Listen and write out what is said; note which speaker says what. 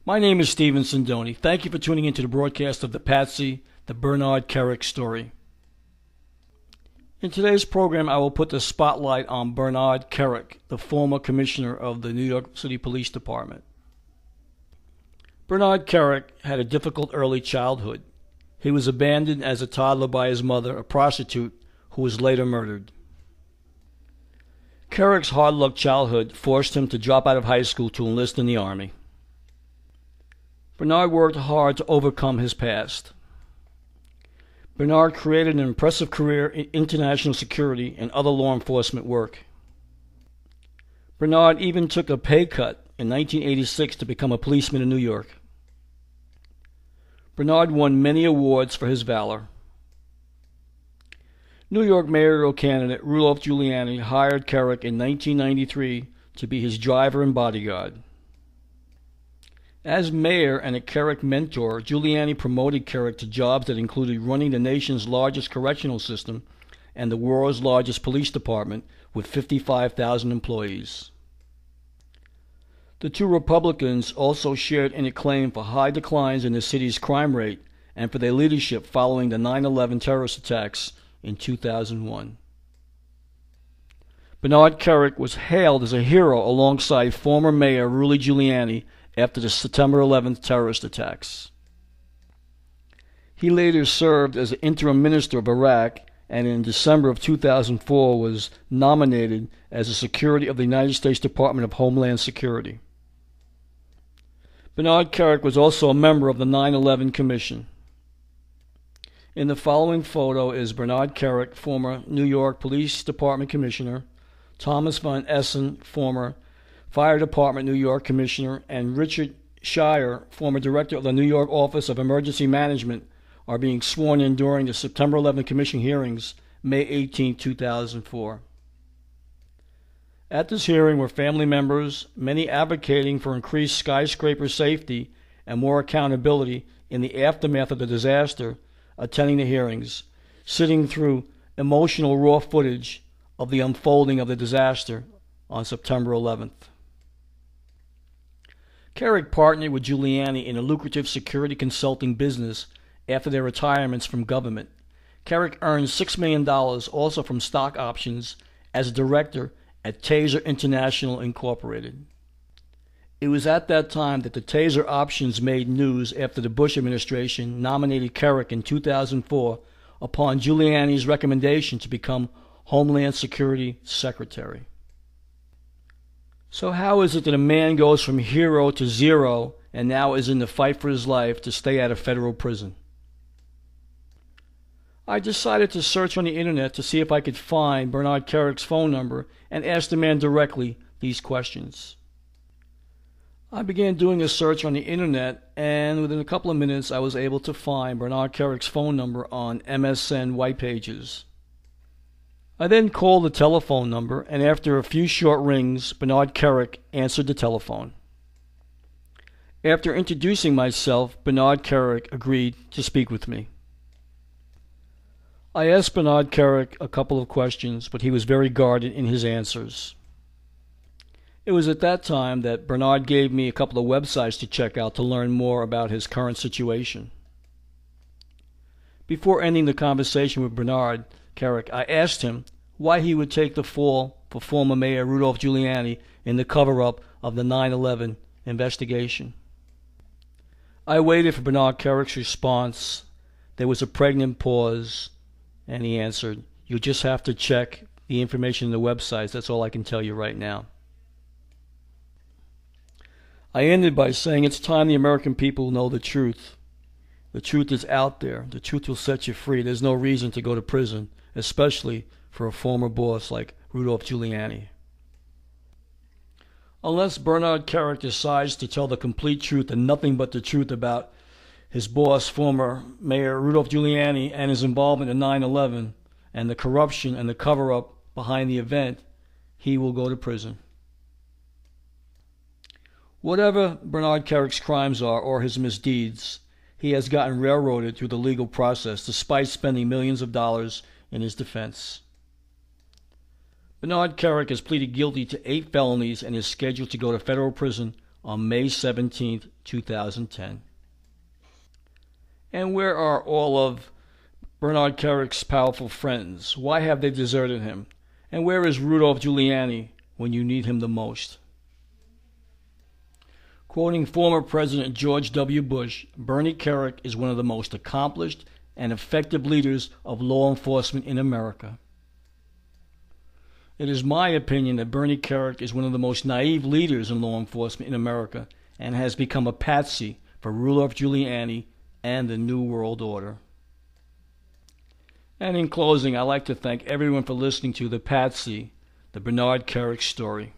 Speaker 1: My name is Stephen Sindoni. Thank you for tuning into the broadcast of the Patsy, the Bernard Kerik story. In today's program, I will put the spotlight on Bernard Kerik, the former commissioner of the New York City Police Department. Bernard Kerik had a difficult early childhood. He was abandoned as a toddler by his mother, a prostitute, who was later murdered. Kerik's hard-luck childhood forced him to drop out of high school to enlist in the Army. Bernard worked hard to overcome his past. Bernard created an impressive career in international security and other law enforcement work. Bernard even took a pay cut in 1986 to become a policeman in New York. Bernard won many awards for his valor. New York mayoral candidate Rudolph Giuliani hired Kerik in 1993 to be his driver and bodyguard. As mayor and a Kerik mentor, Giuliani promoted Kerik to jobs that included running the nation's largest correctional system and the world's largest police department with 55,000 employees. The two Republicans also shared an acclaim for high declines in the city's crime rate and for their leadership following the 9/11 terrorist attacks in 2001. Bernard Kerik was hailed as a hero alongside former Mayor Rudy Giuliani after the September 11th terrorist attacks. He later served as an interim minister of Iraq and in December of 2004 was nominated as a security of the United States Department of Homeland Security. Bernard Kerik was also a member of the 9/11 Commission. In the following photo is Bernard Kerik, former New York Police Department Commissioner, Thomas Von Essen, former Fire Department New York Commissioner, and Richard Shire, former Director of the New York Office of Emergency Management, are being sworn in during the September 11 Commission hearings, May 18, 2004. At this hearing were family members, many advocating for increased skyscraper safety and more accountability in the aftermath of the disaster, attending the hearings, sitting through emotional raw footage of the unfolding of the disaster on September 11th. Kerik partnered with Giuliani in a lucrative security consulting business after their retirements from government. Kerik earned $6 million also from stock options as a director at Taser International Incorporated. It was at that time that the Taser options made news after the Bush administration nominated Kerik in 2004 upon Giuliani's recommendation to become Homeland Security Secretary. So how is it that a man goes from hero to zero and now is in the fight for his life to stay out of federal prison? I decided to search on the internet to see if I could find Bernard Kerik's phone number and ask the man directly these questions. I began doing a search on the internet, and within a couple of minutes I was able to find Bernard Kerik's phone number on MSN white pages. I then called the telephone number, and after a few short rings, Bernard Kerik answered the telephone. After introducing myself, Bernard Kerik agreed to speak with me. I asked Bernard Kerik a couple of questions, but he was very guarded in his answers. It was at that time that Bernard gave me a couple of websites to check out to learn more about his current situation. Before ending the conversation with Bernard Kerik, I asked him why he would take the fall for former Mayor Rudolph Giuliani in the cover-up of the 9/11 investigation. I waited for Bernard Kerik's response. There was a pregnant pause, and he answered, "You'll just have to check the information in the websites. That's all I can tell you right now." I ended by saying it's time the American people know the truth. The truth is out there. The truth will set you free. There's no reason to go to prison, especially for a former boss like Rudolph Giuliani. Unless Bernard Kerik decides to tell the complete truth and nothing but the truth about his boss, former Mayor Rudolph Giuliani, and his involvement in 9/11 and the corruption and the cover-up behind the event, he will go to prison. Whatever Bernard Kerik's crimes are or his misdeeds, he has gotten railroaded through the legal process despite spending millions of dollars in his defense. Bernard Kerik has pleaded guilty to 8 felonies and is scheduled to go to federal prison on May 17, 2010. And where are all of Bernard Kerik's powerful friends? Why have they deserted him? And where is Rudolph Giuliani when you need him the most? Quoting former President George W. Bush, Bernie Kerik is one of the most accomplished and effective leaders of law enforcement in America. It is my opinion that Bernie Kerik is one of the most naive leaders in law enforcement in America and has become a patsy for Rudolph Giuliani and the New World Order. And in closing, I'd like to thank everyone for listening to The Patsy, the Bernard Kerik story.